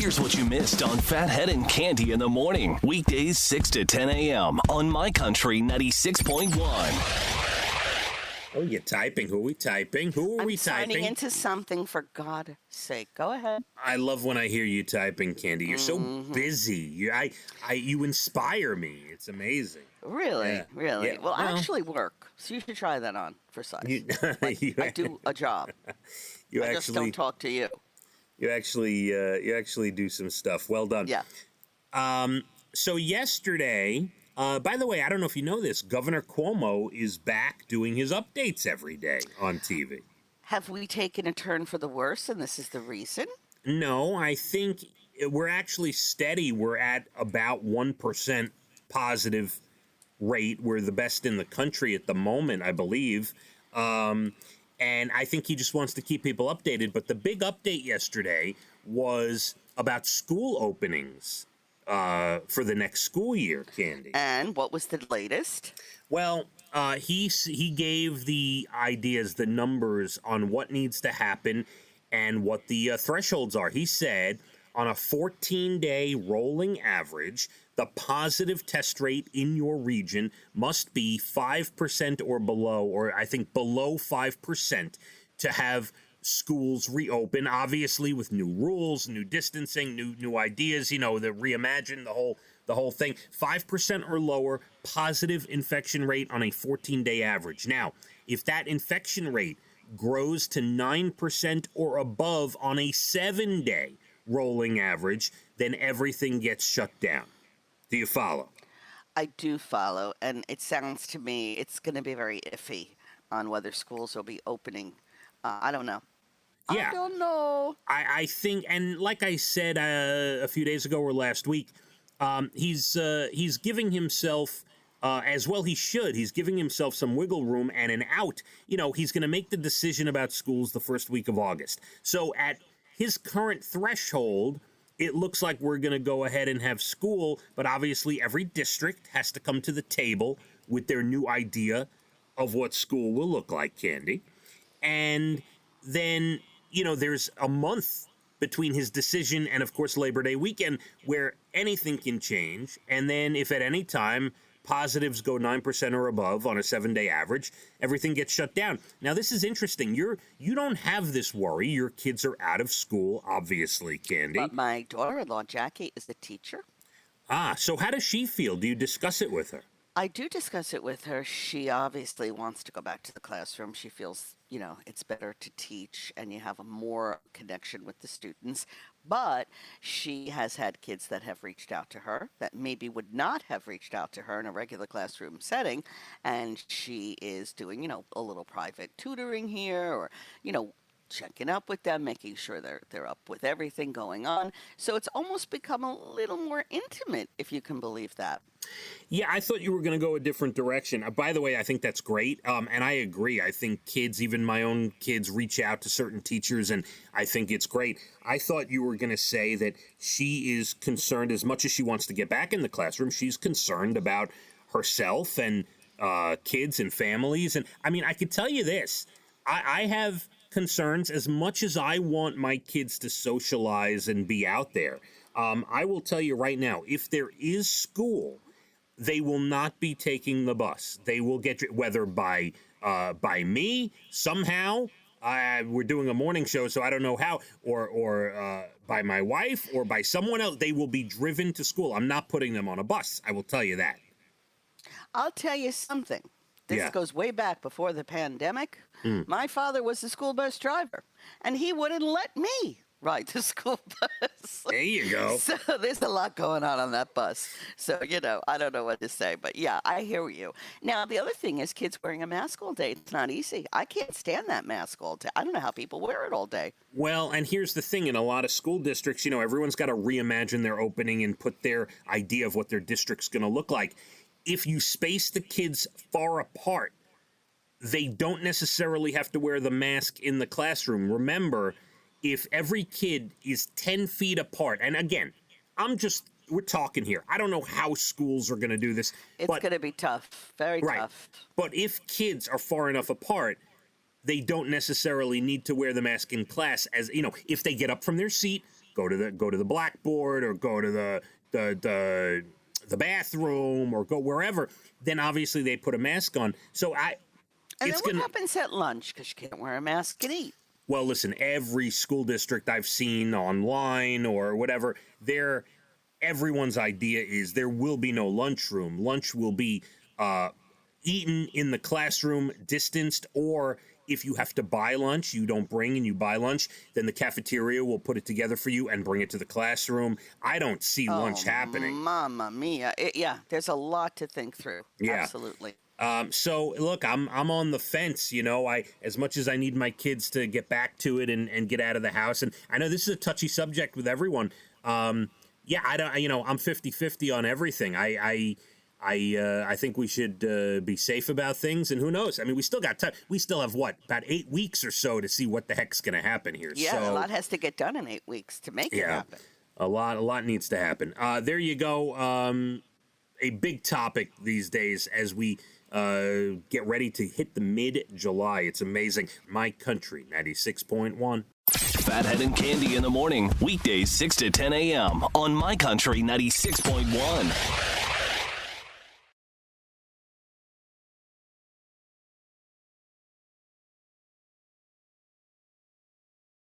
Here's what you missed on Phathead and Cande in the morning. Weekdays 6 to 10 a.m. on My Country 96.1. Oh, you're typing. Who are we typing? Who are we typing? I'm signing into something, for God's sake. Go ahead. I love when I hear you typing, Cande. You're so busy. You inspire me. It's amazing. Really? Yeah. Really? Yeah. Well, I actually work, so you should try that on for size. I do a job. I just don't talk to you. You actually do some stuff. Well done. Yeah. So yesterday, by the way, I don't know if you know this, Governor Cuomo is back doing his updates every day on TV. Have we taken a turn for the worse, and this is the reason? No, I think we're actually steady. We're at about 1% positive rate. We're the best in the country at the moment, I believe. And I think he just wants to keep people updated. But the big update yesterday was about school openings for the next school year, Cande. And what was the latest? Well, he gave the ideas, the numbers on what needs to happen and what the thresholds are. He said on a 14-day rolling average, the positive test rate in your region must be 5% or below, or I think below 5%, to have schools reopen, obviously with new rules, new distancing, new ideas, the reimagine the whole thing. 5% or lower positive infection rate on a 14-day average. Now, if that infection rate grows to 9% or above on a 7-day rolling average, then everything gets shut down. Do you follow? I do follow, and it sounds to me it's going to be very iffy on whether schools will be opening. I don't know. Yeah. I don't know. I think, and like I said a few days ago or last week, he's giving himself, as well he should, he's giving himself some wiggle room and an out. He's going to make the decision about schools the first week of August. So at his current threshold, it looks like we're going to go ahead and have school, but obviously every district has to come to the table with their new idea of what school will look like, Cande. And then, there's a month between his decision and, of course, Labor Day weekend where anything can change. And then if at any time positives go 9% or above on a 7-day average, everything gets shut down. Now, this is interesting. You don't have this worry. Your kids are out of school, obviously, Cande. But my daughter-in-law, Jackie, is the teacher. So how does she feel? Do you discuss it with her? I do discuss it with her. She obviously wants to go back to the classroom. She feels, it's better to teach and you have a more connection with the students. But she has had kids that have reached out to her that maybe would not have reached out to her in a regular classroom setting. And she is doing, a little private tutoring here or, checking up with them, making sure they're up with everything going on. So it's almost become a little more intimate, if you can believe that. Yeah, I thought you were going to go a different direction. By the way, I think that's great. And I agree. I think kids, even my own kids, reach out to certain teachers, and I think it's great. I thought you were going to say that she is concerned, as much as she wants to get back in the classroom, she's concerned about herself and kids and families. And I mean, I could tell you this. I have concerns as much as I want my kids to socialize and be out there. I will tell you right now, if there is school, they will not be taking the bus. They will get, whether by me somehow. We're doing a morning show, so I don't know how, or by my wife or by someone else. They will be driven to school. I'm not putting them on a bus. I will tell you that. I'll tell you something. This goes way back before the pandemic. My father was the school bus driver, and he wouldn't let me ride the school bus. There you go. So there's a lot going on that bus. So, I don't know what to say, but yeah, I hear you. Now, the other thing is kids wearing a mask all day. It's not easy. I can't stand that mask all day. I don't know how people wear it all day. Well, and here's the thing. In a lot of school districts, everyone's got to reimagine their opening and put their idea of what their district's going to look like. If you space the kids far apart, they don't necessarily have to wear the mask in the classroom. Remember, if every kid is 10 feet apart, and again, we're talking here. I don't know how schools are going to do this. It's going to be tough, very tough. But if kids are far enough apart, they don't necessarily need to wear the mask in class. As if they get up from their seat, go to the blackboard or go to the bathroom or go wherever, then obviously they put a mask on. So And then what happens at lunch? Because you can't wear a mask and eat. Well, listen, every school district I've seen online or whatever, everyone's idea is there will be no lunchroom. Lunch will be eaten in the classroom, distanced, or if you have to buy lunch, you don't bring and you buy lunch, then the cafeteria will put it together for you and bring it to the classroom. I don't see lunch happening. Mamma mia. Yeah, there's a lot to think through. Yeah. Absolutely. So look, I'm on the fence, as much as I need my kids to get back to it and get out of the house. And I know this is a touchy subject with everyone. I'm 50-50 on everything. I think we should be safe about things, and who knows? I mean, we still got time. We still have about 8 weeks or so to see what the heck's going to happen here. Yeah, so, a lot has to get done in 8 weeks to make it happen. A lot needs to happen. There you go. A big topic these days as we get ready to hit the mid-July. It's amazing. My Country 96.1. Phathead and Cande in the morning, weekdays 6 to 10 a.m. on My Country 96.1.